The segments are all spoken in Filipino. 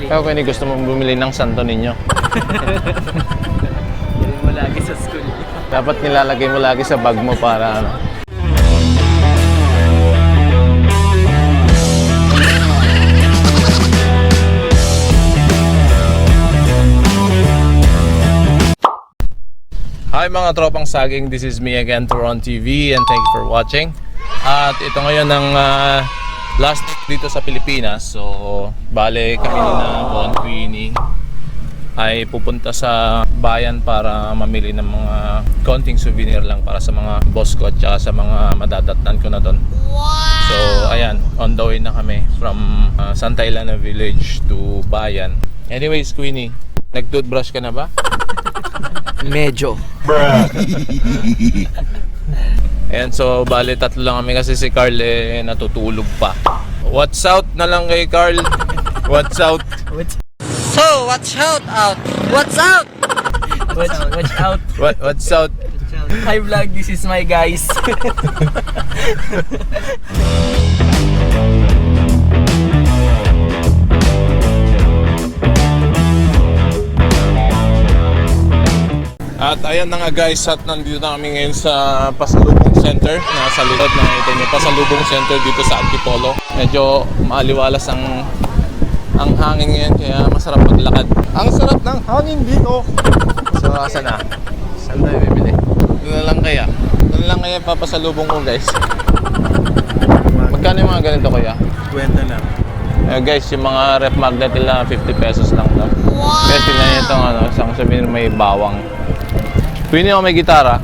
Kaya kung hindi gusto mong bumili ng Santo Niño. Hindi mo lagi sa school. Dapat nilalagay mo lagi sa bag mo para ano. Hi mga tropang saging, this is me again, Toron TV, and thank you for watching. At ito ngayon ang last dito sa Pilipinas. So, bale kami ni na Bon Queenie ay pupunta sa bayan para mamili ng mga konting souvenir lang para sa mga boss ko at saka sa mga madadatnan ko na doon. So, ayan, on the way na kami from Santa Elena Village to bayan. Anyways, Queenie, nag-toothbrush ka na ba? Medyo. Ayan, so bali tatlo lang kami kasi si Carl natutulog pa. What's out na lang kay Carl? What's out? So, watch out! What's out? Watch out! What's out? Hi vlog, this is my guys. At ayan na nga guys, at nandito na kami ngayon sa Pasalubong Center. Nasa likod, nakita nyo, Pasalubong Center dito sa Antipolo. Medyo maaliwalas ang hangin ngayon, kaya masarap maglakad. Ang sarap ng hangin dito! So, asan na? Saan tayo bibili? Doon na lang kaya. Doon na lang kaya papasalubong ko guys. Magkano yung mga ganito kuya? 20 lang. Guys, yung mga ref magnet nila 50 pesos lang daw. Guys, tignan nyo itong ano, isang sabihin may bawang. Pwede ako may gitara.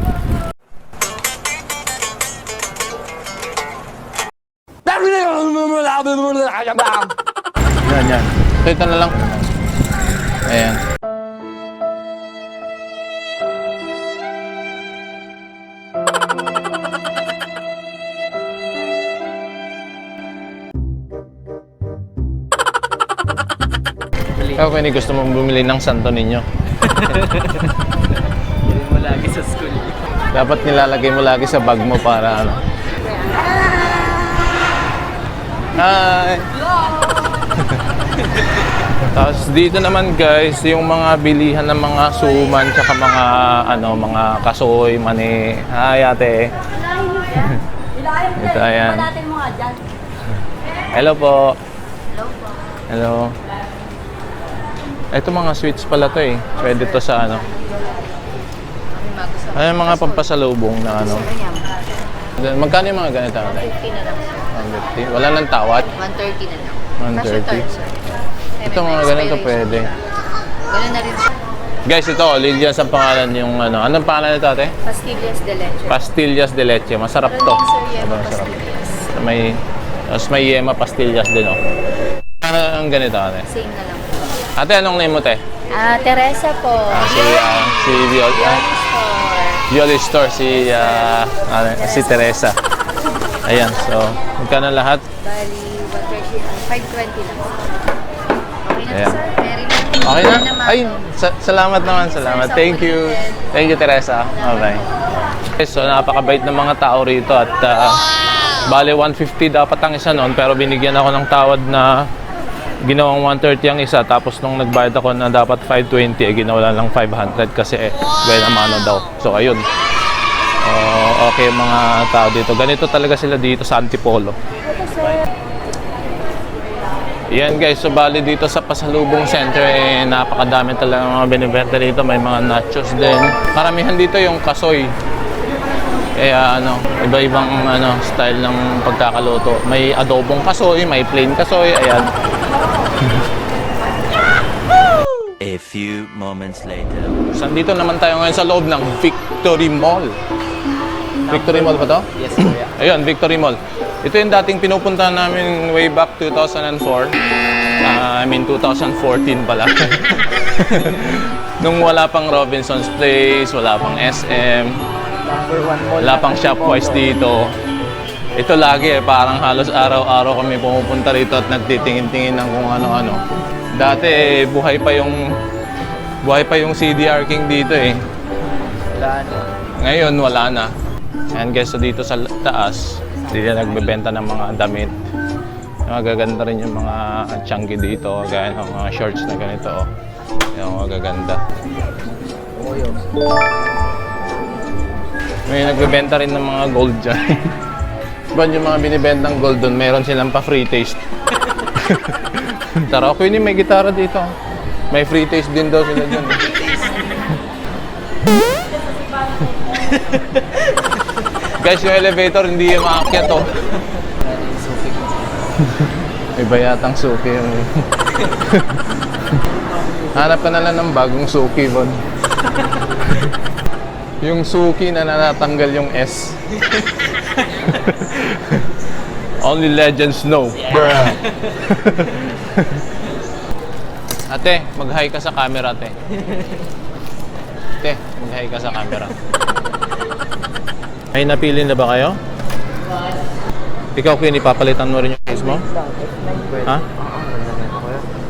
Yan. So, ito na lang. Ayan. Kaya kung hindi gusto mong bumili ng Santo Niño. Hindi mo lagi sa school. Dapat nilalagay mo lagi sa bag mo para ano. Hi! Tapos dito naman guys, yung mga bilihan ng mga suman tsaka mga ano, mga kasoy, mani. Hi ate. Ito ayan. Hello po. Hello. Ito mga sweets pala to eh. Pwede to sa ano. Ay, mga pampasalubong na ano. Magkano yung mga ganito? 150 na lang. 150. Wala nang tawad? 130 na lang. 130. Ito mga ganito pwede. Gano'n na rin siya. Guys, ito, Lilias ang pangalan yung ano. Anong pangalan nito ate? Pastillas de leche. Pastillas de leche. Masarap to. Sir, yema Masarap. pastillas. May yema pastillas din oh. Ano ang ganito ate? Same na lang. Ate, anong name mo te? Teresa po. Si Violet Store, si Teresa. Ayan, so magkano lahat? Bali, 130. 520 lang. Okay na Ayan. sir. Very lang. Okay na? Ay, salamat naman, salamat. Thank you. Thank you, Teresa. Bye-bye. Okay, so napakabait ng mga tao rito at bale 150 dapat ang isa noon, pero binigyan ako ng tawad na ginawang 130 ang isa, tapos nung nagbayad ako na dapat 520, ginawa lang 500 kasi well amano daw. So ayun. Okay mga tao dito. Ganito talaga sila dito sa Antipolo. Yan guys, so bali dito sa Pasalubong Center napakadami talaga mga binibenta dito. May mga nachos din. Karamihan dito yung kasoy. Ano, iba-ibang ano, style ng pagkakaluto. May adobong kasoy, may plain kasoy, ayan. A few moments later. So, dito naman tayo ngayon sa loob ng Victory Mall. Victory Mall ba to? Yes, kuya. Ayun, Victory Mall. Ito yung dating pinupunta namin way back 2004. I mean 2014 pala. Nung wala pang Robinson's Place, wala pang SM, Number 1 mall. wala pang Shopwise dito. Ito lagi parang halos araw-araw kami pumupunta rito at nagtitingin-tingin ng kung ano-ano. Dati buhay pa yung CDR King dito eh. Wala na. Ngayon wala na. Ayan guys, so dito sa taas, dito nagbebenta ng mga damit. Magaganda rin yung mga chunky dito, gaya ng mga shorts na ganito. Oh. Yung magaganda. May nagbebenta rin ng mga gold dyan. Diba yung mga binibentang gold doon, meron silang pa free taste. Tara, okay, may gitara dito. May free taste din daw sila dyan. Guys, yung elevator hindi yung maakyat oh. May bayatang suki yung... Hanap ka na lang ng bagong suki, Bon. Yung suki na natanggal yung S. Only legends know. Bruh. Ate, mag-hi ka sa camera, ate. Ate, mag-hi ka sa camera. May napili na ba kayo? Ikaw, Queenie, papalitan mo rin yung case mo? Ha?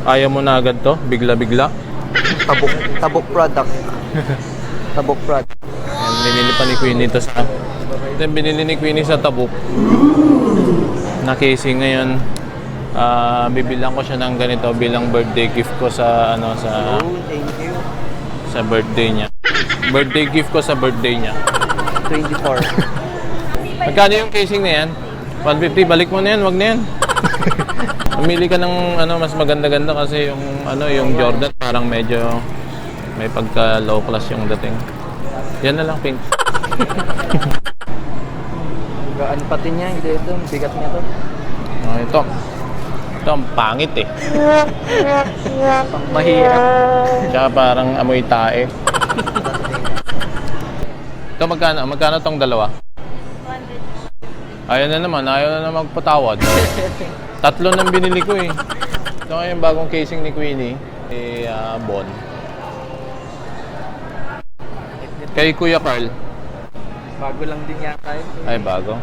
Ayaw mo na agad to? Bigla-bigla? Tabok product. Tabok product. Ayan, binili pa ni Queenie ito sa... Ito yung binili ni Queenie sa Tabuk. Na casing ngayon. Bibilang ko siya ng ganito bilang birthday gift ko sa ano sa Thank you. sa birthday niya. Birthday gift ko sa birthday niya. 24. Magkano yung casing na yan? 150, balik mo na yan, wag na yan. Pumili ka ng ano mas maganda-ganda kasi yung ano yung Jordan parang medyo may pagka low class yung dating. Yan na lang, pink. Gaan pati niya, hindi ito. Bigat niya to. Ito. Ito ang pangit eh. Mahirap. Tsaka parang amoy tae. Ito magkano? Magkano tong dalawa? 100. Ayaw na magpatawad. Tatlo nang binili ko eh. Ito nga yung bagong casing ni Queenie. Bon. Kay Kuya Carl. Bago lang din yata yun. Ay, bago.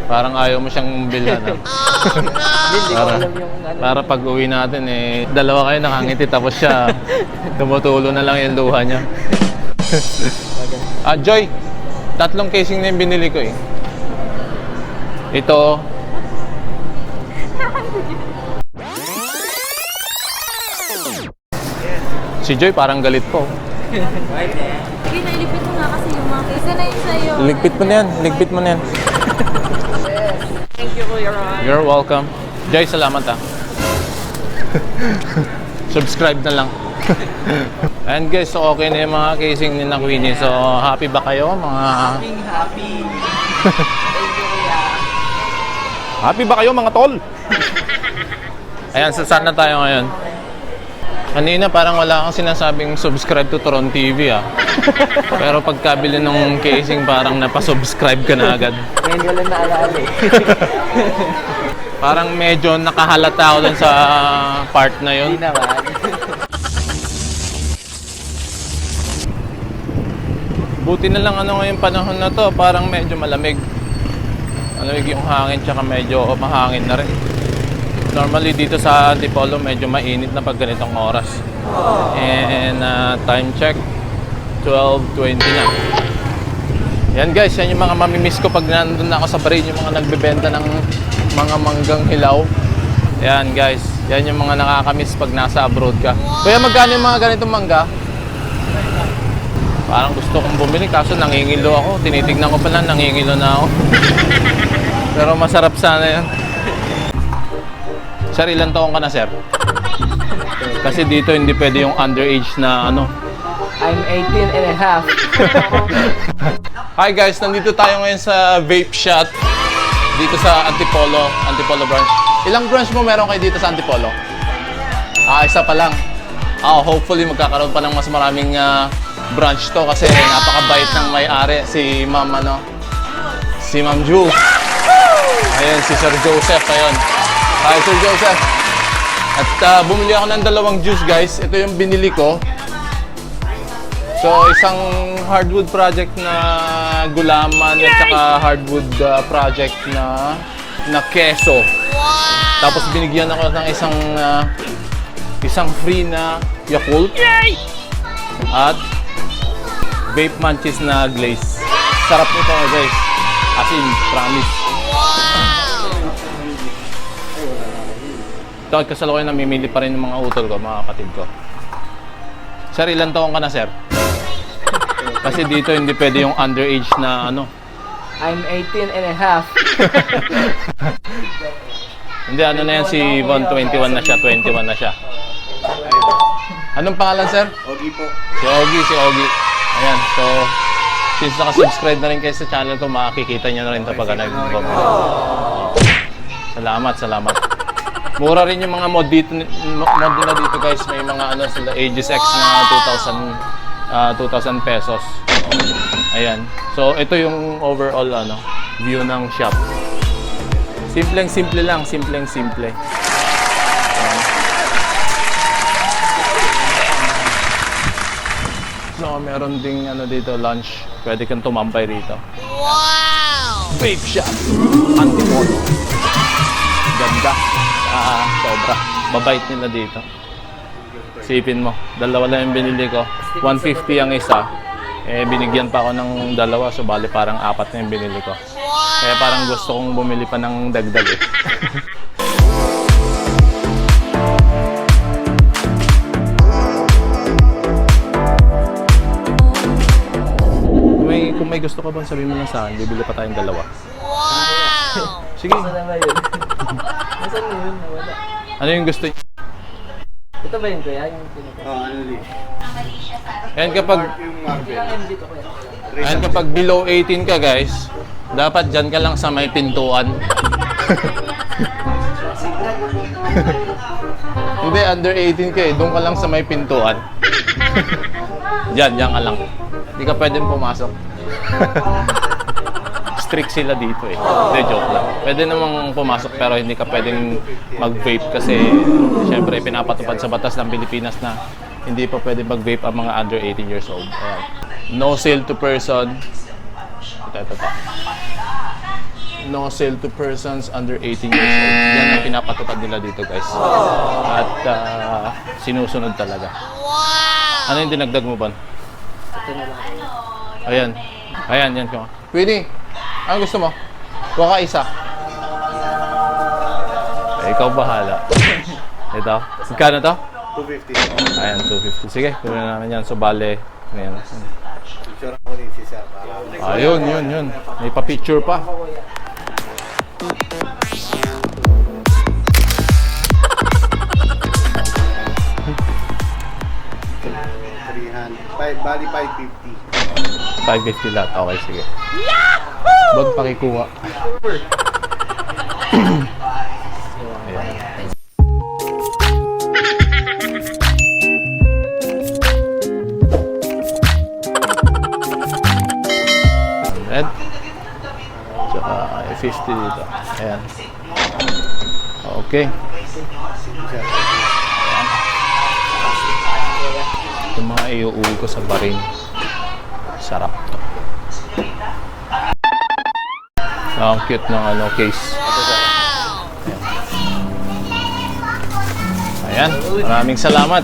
Parang ayaw mo siyang bilhan. Hindi ko alam yung ano. Para pag uwi natin eh, dalawa kayo nakangiti tapos siya tumutulo na lang yung luha niya. Joy, tatlong casing na yung binili ko eh. Ito. Si Joy parang galit po. Sige, nailipit mo nga kasi yung mga case na yun sa'yo. Ligpit mo na yan. Ligpit mo na yan. Thank you, Kuya Ron. You're welcome. Joy, salamat ah. Subscribe na lang. And guys, so okay na yung mga casing ni na Queenie. So, happy ba kayo mga... Happy. Thank you, Kuya. Happy ba kayo mga tol? Ayan, saan na tayo ngayon? Kanina parang wala kang sinasabing subscribe to Toron TV ah. Pero pagkabili ng casing parang napasubscribe ka na agad. Ngayon ko lang naalala eh. Parang medyo nakahalata ako dun sa part na yun. Hindi naman. Buti na lang ano ngayong panahon na to, parang medyo malamig. Malamig yung hangin tsaka medyo mahangin na rin. Normally dito sa Antipolo medyo mainit na pag ganitong oras. And time check 12:20 na. Yan guys, yan yung mga mamimiss ko pag nandun na ako sa Barin, yung mga nagbebenta ng mga manggang hilaw. Yan guys, yan yung mga nakakamiss pag nasa abroad ka. Kuya, magkano yung mga ganitong mangga? Parang gusto kong bumili kaso nangingilo ako. Tinitignan ko pa lang, nangingilo na ako. Pero masarap sana yan. Sir, ilan taong ka na, sir? Kasi dito hindi pwede yung underage na ano. I'm 18 and a half. Hi guys, nandito tayo ngayon sa vape shop dito sa Antipolo branch. Ilang branch mo meron kayo dito sa Antipolo? Isa pa lang. Hopefully magkakaroon pa ng mas maraming branch to kasi napakabait ng may-ari si Ma'am si Ma'am Jules. Ayun si Sir Joseph ayun. Hi Sir Joseph. At bumili ako ng dalawang juice guys. Ito yung binili ko. So isang hardwood project na gulaman at saka hardwood project na keso. Tapos binigyan ako ng isang free na Yakult. At vape munchies na glaze. Sarap nito guys. As in, promise. Ito at kasalukuyan namimili pa rin ng mga utol ko, mga kapatid ko. Sir, ilan taon ka na, sir? Kasi dito hindi pwede yung underage na ano. I'm 18 and a half. Hindi, ano na yan si Von, 21 na siya, 21 na siya. Anong pangalan, sir? Ogi po. Si Ogie. Ayan, so since nakasubscribe na rin kayo sa channel ko, makikita nyo na rin ito pagka nag-comment. Salamat. Mura rin yung mga mod nila dito guys. May mga ano sila, Aegis X na 2,000 pesos. Ayan. So ito yung overall ano, view ng shop. Simpleng-simple lang, simpleng-simple. So, meron ding ano dito, lunch. Pwede kang tumambay rito. Wow! Vape shop! Antimono. Ganda. Sobra. Babait nila dito. Isipin mo, dalawa lang yung binili ko. 150 ang isa. Eh, binigyan pa ako ng dalawa. So, bali parang 4 na yung binili ko. Kaya parang gusto kong bumili pa ng dagdag eh. Kung may gusto ka bang sabihin mo lang sa akin, bibili pa tayong dalawa. Wow! Sige. Nasaan ba yun? Nasaan na yun? Nawala. Ano yung gusto niyo? Ito ba yun kuya? Yung pinaka. Ayan kapag, Ilang MB to kuya? ayan kapag below 18 ka guys, dapat dyan ka lang sa may pintuan. Hindi, under 18 ka eh. Doon ka lang sa may pintuan. Diyan ka lang. Hindi ka pwedeng pumasok. Strict sila dito eh. Hindi, joke lang. Pwede namang pumasok pero hindi ka pwedeng mag-vape kasi syempre pinapatupad sa batas ng Pilipinas na hindi pa pwede mag-vape ang mga under 18 years old. Ayan. No sale to person. Ito. No sale to persons under 18 years old. Yan ang pinapatupad nila dito guys. At sinusunod talaga. Ano yung dinagdag mo ba? Ito na lang. Ayan, yan ko. Queenie, ano gusto mo? Kuha ka isa. Ikaw bahala. Ito. Magkano to? 250. Ayan, 250. Sige, kunin namin yan. So, bale. Ayan. Picture ako din si sir. Ayun. May pa-picture pa. Bali 550. 550 lahat. Okay, sige. Wag pakikuha. Ayan. Red. Tsaka 50 dito. Ayan. Okay. Yung mga iuwi ko sa barin. Sarap to. Ang cute ng ano, case. Ayan. Maraming salamat.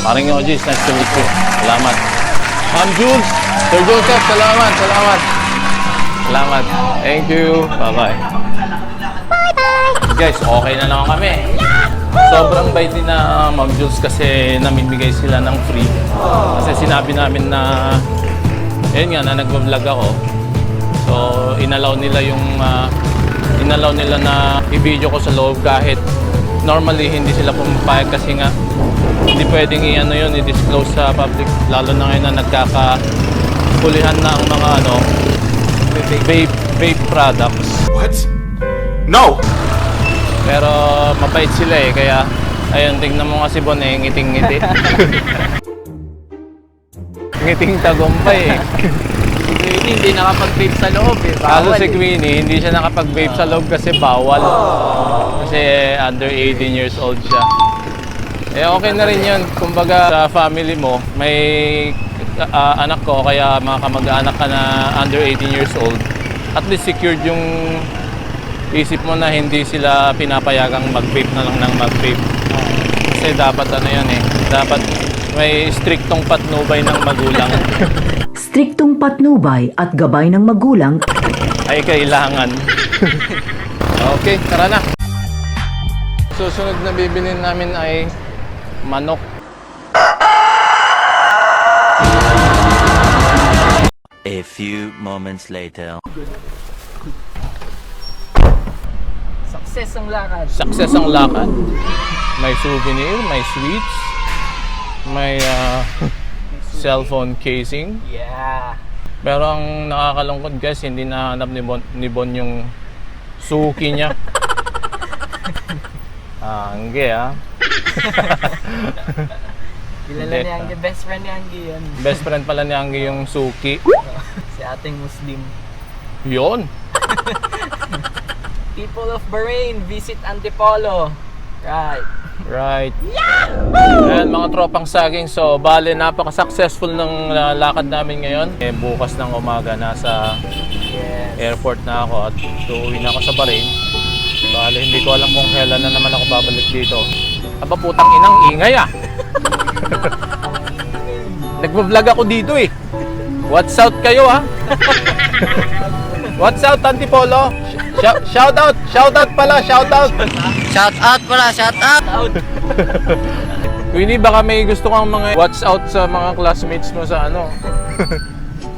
Paring Ojis, nice to meet you. Salamat. Ma'am Jules, Sir Joseph, salamat. Salamat. Thank you. Bye-bye. Guys, okay na naman kami. Sobrang bait din na Ma'am Jules kasi namimigay sila ng free. Kasi sinabi namin na, ayun nga, na nag-vlog ako. So, inalaw nila na i-video ko sa loob kahit normally hindi sila pumapayag kasi nga hindi pwedeng i-disclose sa public lalo na ngayon na nagkakapulihan na ang mga vape products. What? No! Pero mabait sila eh, kaya ayun, tingnan mo nga si Bon eh, ngiting-ngiti. Ngiting tagumpay eh. Hindi nakapag-vape sa loob eh. Lalo si Queenie, hindi siya nakapag-vape sa loob kasi bawal. Kasi under 18 years old siya. Eh okay na rin yun. Kumbaga sa family mo, may anak ko, kaya mga kamag-anak ka na under 18 years old, at least secured yung isip mo na hindi sila pinapayagang mag-vape na lang ng mag-vape. Kasi dapat dapat may striktong patnubay ng magulang. Striktong patnubay at gabay ng magulang Ay kailangan. Okay, tara na. susunod na bibilin namin ay manok. A few moments later. Success ang lakad. Success ang lakad. May souvenir, may sweets, may cellphone casing. Yeah. Pero ang nakakalungkot guys, hindi nahanap ni Bon yung suki niya. Angge Kilala ni Angge, best friend ni Angge yan. Best friend pala ni Angge yung suki. Si ating Muslim. Yun. People of Bahrain, visit Antipolo. Right. Right. Ayan mga tropang saging. So bale napaka-successful ng lakad namin ngayon. Bukas ng umaga nasa airport na ako at uuwi na ako sa Bahrain. Bale hindi ko alam kung kailan na naman ako babalik dito. Aba putang inang ingay Nagvo-vlog ako dito What's out kayo What's out Antipolo? Shout out pala, shout out. Out. Queenie, baka may gusto kang mga watch out sa mga classmates mo sa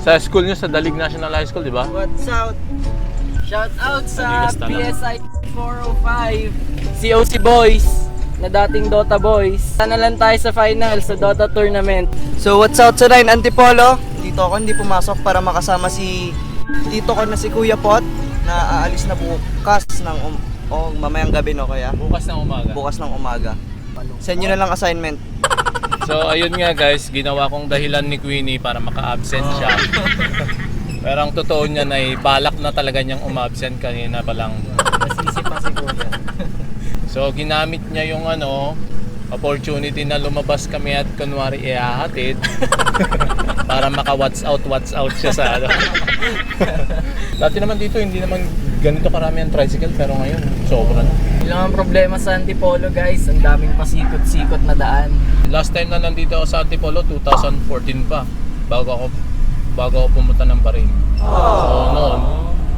sa school nyo, sa Dalig National High School, di ba? What's out? Shout out sa Adidas tala. PSI 405 COC Boys na dating Dota Boys. Sana lang tayo sa final sa Dota Tournament. So what's out sa 9 Antipolo? Dito ako hindi pumasok para makasama si tito ko na si Kuya Pot na aalis na bukas ng mamayang gabi no kaya? Bukas ng umaga. Bukas ng umaga. Send nyo na lang assignment. So ayun nga guys, ginawa kong dahilan ni Queenie para maka-absent siya. Pero ang totoo niya ay balak na talaga niyang umabsent kanina pa lang. Nasisi pa si Kuya. So ginamit niya yung opportunity na lumabas kami at kunwari ihahatid para maka-watch out siya sa Dati naman dito hindi naman ganito karami ang tricycle pero ngayon sobra na. Ilang ang problema sa Antipolo guys, ang daming pasikot-sikot na daan. Last time na nandito ako sa Antipolo 2014 pa bago ako pumunta ng Bahrain. So noon,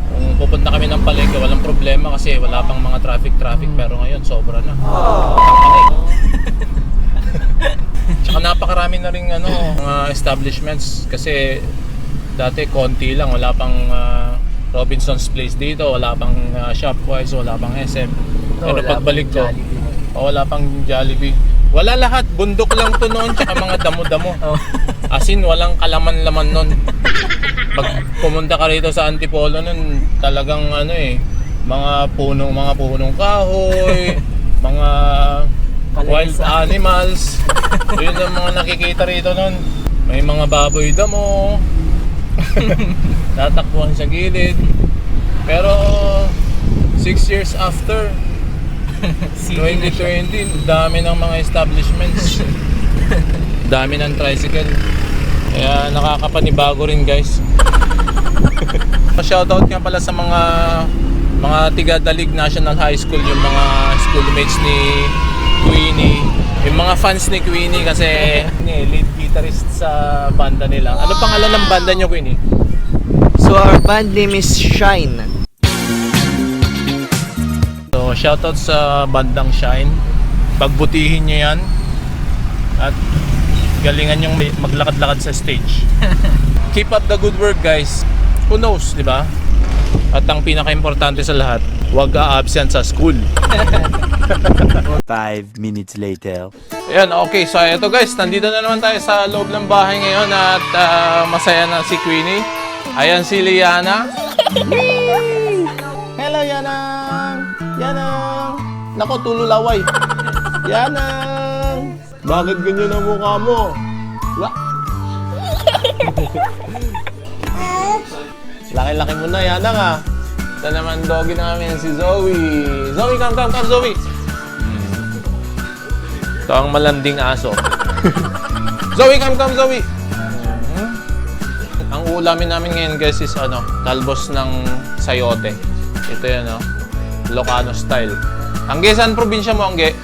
kung pupunta kami ng palengke walang problema kasi wala pang mga traffic pero ngayon sobra na. Tsaka napakarami na rin mga establishments kasi dati konti lang, wala pang Robinson's Place dito, wala pang Shopwise, wala pang SM. Pero Wala pagbalik ko, pang Jollibee. wala pang Jollibee. Wala lahat, bundok lang to noon tsaka mga damo-damo. As in, walang kalaman-laman noon. Pag pumunta ka rito sa Antipolo noon, talagang mga punong kahoy, mga wild animals. Yun ang mga nakikita rito noon. May mga baboy damo. Tatakbuhan sa gilid. Pero 6 years after 2020, dami ng mga establishments. Dami ng tricycle. Kaya nakakapanibago rin guys. Shoutout nga pala sa mga tiga Dalig National High School, yung mga schoolmates ni Queenie, yung mga fans ni Queenie kasi lead guitarist sa banda nila. Ano pangalan ng banda nyo, Queenie? So our band name is Shine. So shoutout sa bandang Shine. Pagbutihin nyo yan at galingan yung maglakad-lakad sa stage. Keep up the good work guys. Who knows, di ba? At ang pinaka-importante sa lahat, huwag ka-absent sa school. 5 minutes later. Ayan, okay. So ito guys, nandito na naman tayo sa loob ng bahay ngayon at masaya na si Queenie. Ayan si Liana. Hello Yanang! Yanang! Nako, tululaway. Yanang! Bakit ganyan ang mukha mo? Wala. Laki-laki mo na, Yanang Ito naman doggy namin si Zoe. Zoe, come Zoe! Ito ang malanding aso. Zoe, come Zoe! Ang ulamin namin ngayon guys is talbos ng sayote. Ito yan Ilocano style. Angge, saan probinsya mo, Angge?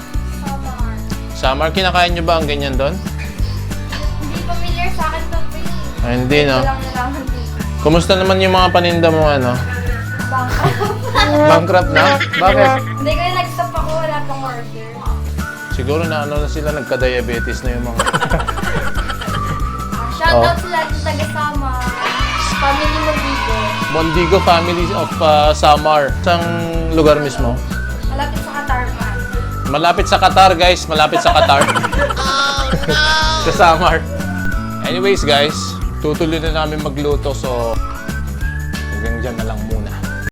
Samar. Kinakain nyo ba ang ganyan doon? Hindi familiar sa akin to, pre. Hindi Ito lang nalaman dito. Kumusta naman yung mga paninda mo Bangka. Bankrupt na? Bakit? Hindi ko nag-stop ako, wala pang order. Siguro na ano na sila, nagka-diabetes na yung mga... Shoutout sa lahat ng taga-sama. Family Mondigo. Mondigo Family of Samar. Saan lugar mismo? Malapit sa Qatar man. Malapit sa Qatar, guys. Malapit sa Qatar. Sa Samar. Anyways, guys, tutuloy na namin magluto. So, hanggang dyan na lang muna.